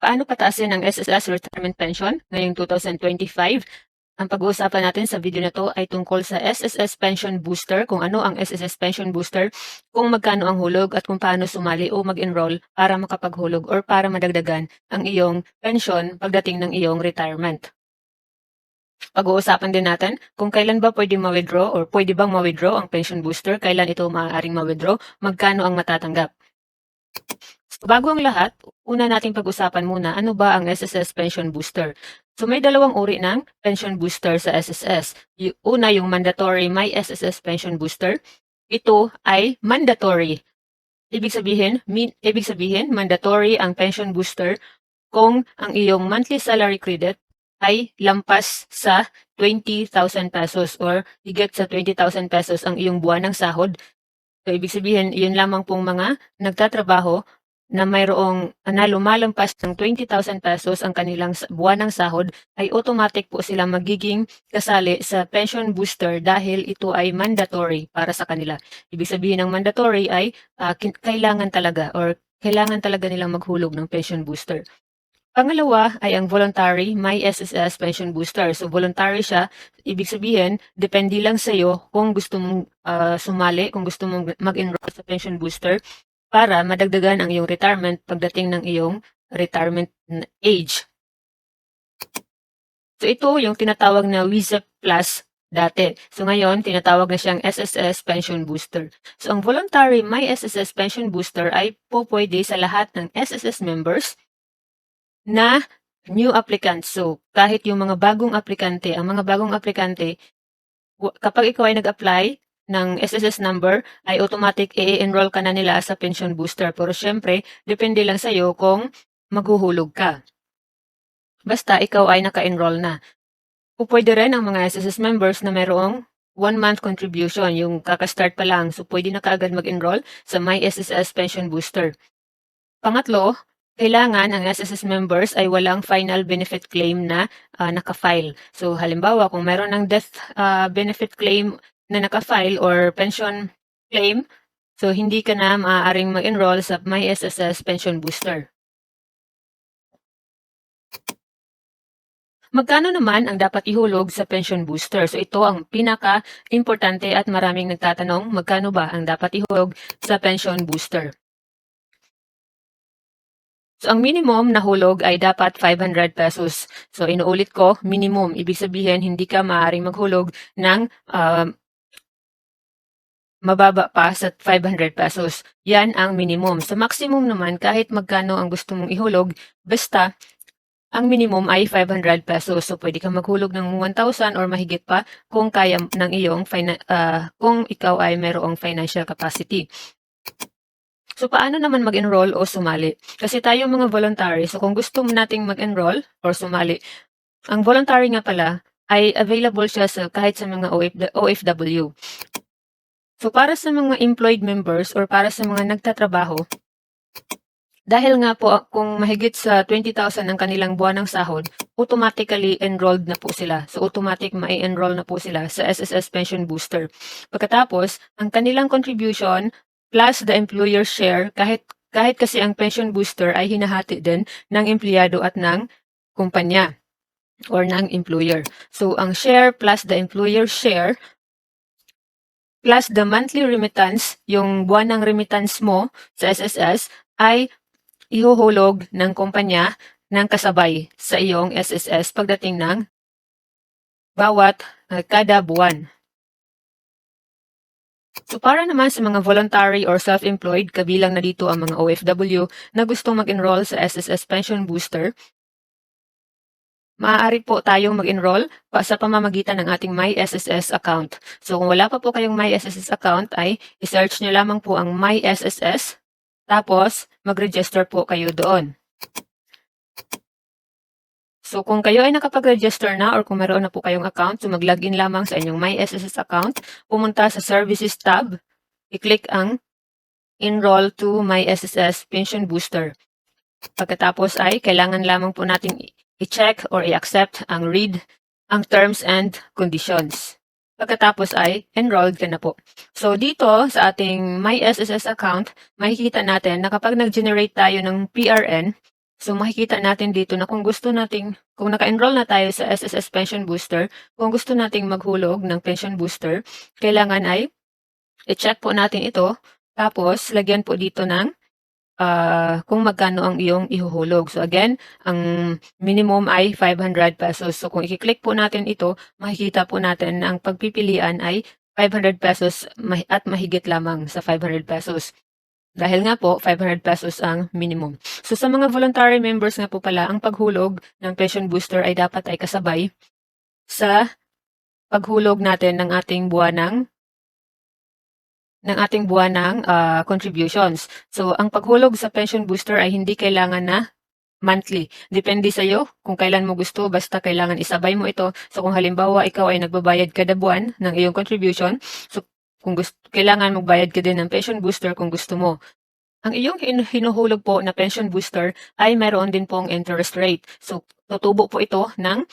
Paano pataasin ang SSS Retirement Pension ngayong 2025? Ang pag-uusapan natin sa video na to ay tungkol sa SSS Pension Booster, kung ano ang SSS Pension Booster, kung magkano ang hulog at kung paano sumali o mag-enroll para makapaghulog or para madagdagan ang iyong pension pagdating ng iyong retirement. Pag-uusapan din natin kung kailan ba pwede ma-withdraw or pwede bang ma-withdraw ang pension booster, kailan ito maaaring ma-withdraw, magkano ang matatanggap. So, bago ang lahat, una nating pag-usapan muna ano ba ang SSS Pension Booster. So may dalawang uri ng pension booster sa SSS. Una yung mandatory My SSS Pension Booster. Ito ay mandatory. Ibig sabihin mandatory ang pension booster kung ang iyong monthly salary credit ay lampas sa 20,000 pesos or higit sa 20,000 pesos ang iyong buwan ng sahod. So ibig sabihin, yun lamang pong mga nagtatrabaho na mayroong lumalampas ng 20,000 pesos ang kanilang buwan ng sahod, ay automatic po sila magiging kasali sa pension booster dahil ito ay mandatory para sa kanila. Ibig sabihin ng mandatory ay kailangan talaga nilang maghulog ng pension booster. Pangalawa ay ang voluntary My SSS Pension Booster. So voluntary siya, ibig sabihin, depende lang sa iyo kung gusto mong sumali, kung gusto mong mag-enroll sa pension booster para madagdagan ang iyong retirement pagdating ng iyong retirement age. So ito yung tinatawag na WIZEP Plus dati. So ngayon, tinatawag na siyang SSS Pension Booster. So ang voluntary My SSS Pension Booster ay pwede sa lahat ng SSS members na new applicants. So kahit yung mga bagong aplikante, kapag ikaw ay nag-apply ng SSS number, ay automatic i-enroll ka na nila sa pension booster. Pero syempre, depende lang sa'yo kung maghuhulog ka. Basta ikaw ay naka-enroll na. Pwede rin ang mga SSS members na mayroong 1-month contribution, yung kakastart pa lang. So pwede na kaagad mag-enroll sa My SSS Pension Booster. Pangatlo, kailangan ang SSS members ay walang final benefit claim na naka-file. So halimbawa, kung mayroon ng death benefit claim na naka-file or pension claim, so hindi ka na maaaring mag-enroll sa My SSS Pension Booster. Magkano naman ang dapat ihulog sa pension booster? So ito ang pinaka-importante at maraming nagtatanong, magkano ba ang dapat ihulog sa pension booster? So ang minimum na hulog ay dapat 500 pesos. So inuulit ko, minimum. Ibig sabihin, hindi ka maaaring maghulog ng mababa pa sa 500 pesos. Yan ang minimum. Sa maximum naman, kahit magkano ang gusto mong ihulog, basta ang minimum ay 500 pesos. So pwede kang maghulog ng 1,000 or mahigit pa kung kaya ng iyong kung ikaw ay mayroong financial capacity. So paano naman mag-enroll o sumali? Kasi tayo mga voluntary, so kung gusto nating mag-enroll or sumali, ang voluntary nga pala ay available siya kahit sa mga OFW. So para sa mga employed members or para sa mga nagtatrabaho, dahil nga po kung mahigit sa 20,000 ang kanilang buwan ng sahod, automatically enrolled na po sila. So automatic mai-enroll na po sila sa SSS Pension Booster. Pagkatapos, ang kanilang contribution plus the employer share, kahit kasi ang pension booster ay hinahati din ng empleyado at ng kumpanya or ng employer. So ang share plus the employer share plus the monthly remittance, yung buwan ng remittance mo sa SSS, ay ihuhulog ng kumpanya ng kasabay sa iyong SSS pagdating ng kada buwan. So para naman sa mga voluntary or self-employed, kabilang na dito ang mga OFW na gustong mag-enroll sa SSS Pension Booster, maaari po tayong mag-enroll sa pamamagitan ng ating My SSS account. So kung wala pa po kayong My SSS account ay i-search nyo lamang po ang My SSS, tapos mag-register po kayo doon. So kung kayo ay nakapag-register na or kung meron na po kayong account, so mag-login lamang sa inyong My SSS account, pumunta sa Services tab, i-click ang Enroll to My SSS Pension Booster. Pagkatapos ay kailangan lamang po natin i-check or i-accept ang terms and conditions. Pagkatapos ay enrolled ka na po. So dito sa ating My SSS account, makikita natin na kapag nag-generate tayo ng PRN, So makikita natin dito na kung naka-enroll na tayo sa SSS Pension Booster, kung gusto nating maghulog ng pension booster, kailangan ay i-check po natin ito, tapos lagyan po dito ng kung magkano ang iyong ihuhulog. So again, ang minimum ay 500 pesos. So kung i-click po natin ito, makikita po natin na ang pagpipilian ay 500 pesos at mahigit lamang sa 500 pesos. Dahil nga po, 500 pesos ang minimum. So sa mga voluntary members nga po pala, ang paghulog ng pension booster ay dapat ay kasabay sa paghulog natin ng ating buwanang contributions. So ang paghulog sa pension booster ay hindi kailangan na monthly. Depende sa iyo kung kailan mo gusto, basta kailangan isabay mo ito. So kung halimbawa ikaw ay nagbabayad kada buwan ng iyong contribution, so kung kailangan magbayad ka din ng pension booster kung gusto mo. Ang iyong hinuhulog po na pension booster ay mayroon din pong interest rate. So tutubo po ito ng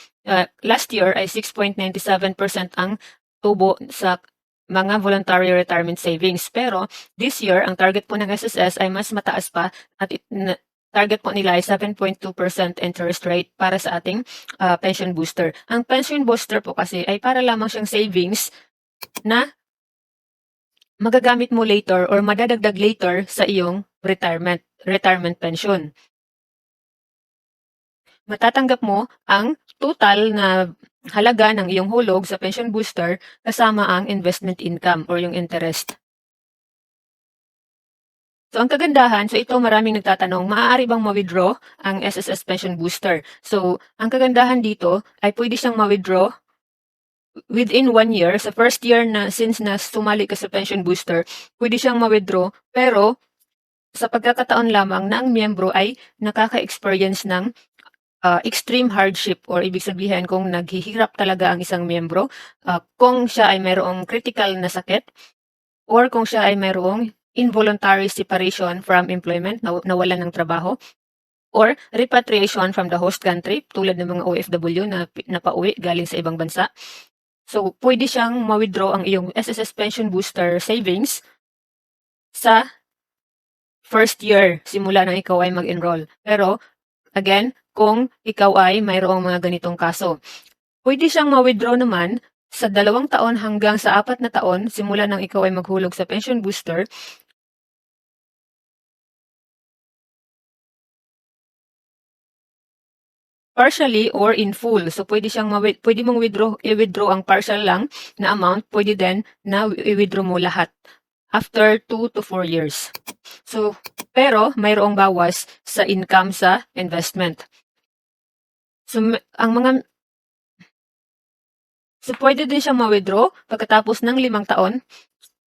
last year ay 6.97% ang tubo sa mga voluntary retirement savings. Pero this year, ang target po ng SSS ay mas mataas pa at target po nila ay 7.2% interest rate para sa ating pension booster. Ang pension booster po kasi ay para lamang siyang savings na magagamit mo later or madadagdag later sa iyong retirement pension. Matatanggap mo ang total na halaga ng iyong hulog sa pension booster kasama ang investment income or yung interest. So ang kagandahan, so ito maraming nagtatanong, maaari bang ma-withdraw ang SSS Pension Booster? So ang kagandahan dito ay pwede siyang ma-withdraw within 1 year. Sa first year na since na sumali ka sa pension booster, pwede siyang ma-withdraw, pero sa pagkakataon lamang na ang miyembro ay nakaka-experience ng extreme hardship or ibig sabihin kung naghihirap talaga ang isang miyembro, kung siya ay mayroong critical na sakit or kung siya ay mayroong involuntary separation from employment, nawalan ng trabaho, or repatriation from the host country, tulad ng mga OFW na napauwi galing sa ibang bansa. So, pwede siyang ma-withdraw ang iyong SSS Pension Booster savings sa first year simula nang ikaw ay mag-enroll. Pero, again, kung ikaw ay mayroong mga ganitong kaso, pwede siyang ma-withdraw naman sa 2 taon hanggang sa 4 na taon simula nang ikaw ay maghulog sa pension booster. Partially or in full. So pwede mong i-withdraw ang partial lang na amount, pwede din na i-withdraw mo lahat after 2 to 4 years. So pero mayroong bawas sa income sa investment. So pwede din siyang ma-withdraw pagkatapos ng 5 taon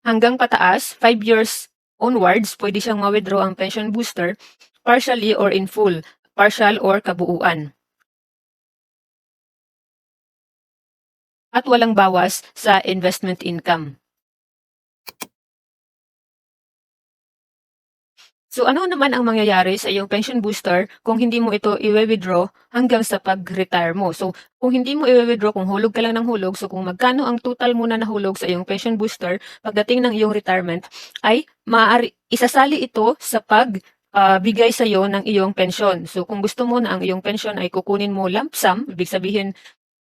hanggang pataas, 5 years onwards, pwede siyang ma-withdraw ang pension booster partially or in full, partial or kabuuan. At walang bawas sa investment income. So ano naman ang mangyayari sa iyong pension booster kung hindi mo ito i-withdraw hanggang sa pag-retire mo? So kung hindi mo i-withdraw, kung hulog ka lang ng hulog, so kung magkano ang total mo na nahulog sa iyong pension booster pagdating ng iyong retirement, ay isasali ito sa bigay sa iyo ng iyong pension. So kung gusto mo na ang iyong pension ay kukunin mo lump sum, ibig sabihin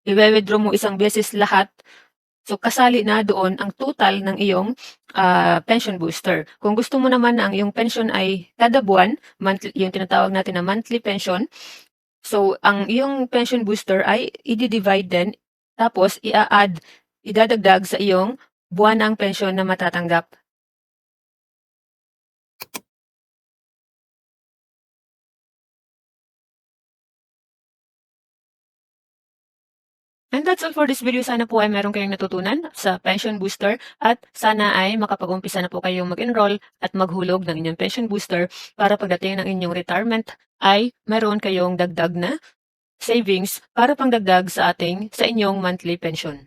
i-withdraw mo isang beses lahat, so kasali na doon ang total ng iyong pension booster. Kung gusto mo naman na ang iyong pension ay kada buwan, yung tinatawag natin na monthly pension, so ang iyong pension booster ay i-divide din, tapos idadagdag sa iyong buwanang pension na matatanggap. And that's all for this video. Sana po ay meron kayong natutunan sa pension booster at sana ay makapag-umpisa na po kayong mag-enroll at maghulog ng inyong pension booster para pagdating ng inyong retirement ay meron kayong dagdag na savings para pangdagdag sa inyong monthly pension.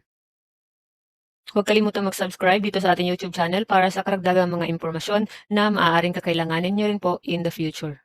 Huwag kalimutang mag-subscribe dito sa ating YouTube channel para sa karagdagang mga impormasyon na maaaring kakailanganin nyo rin po in the future.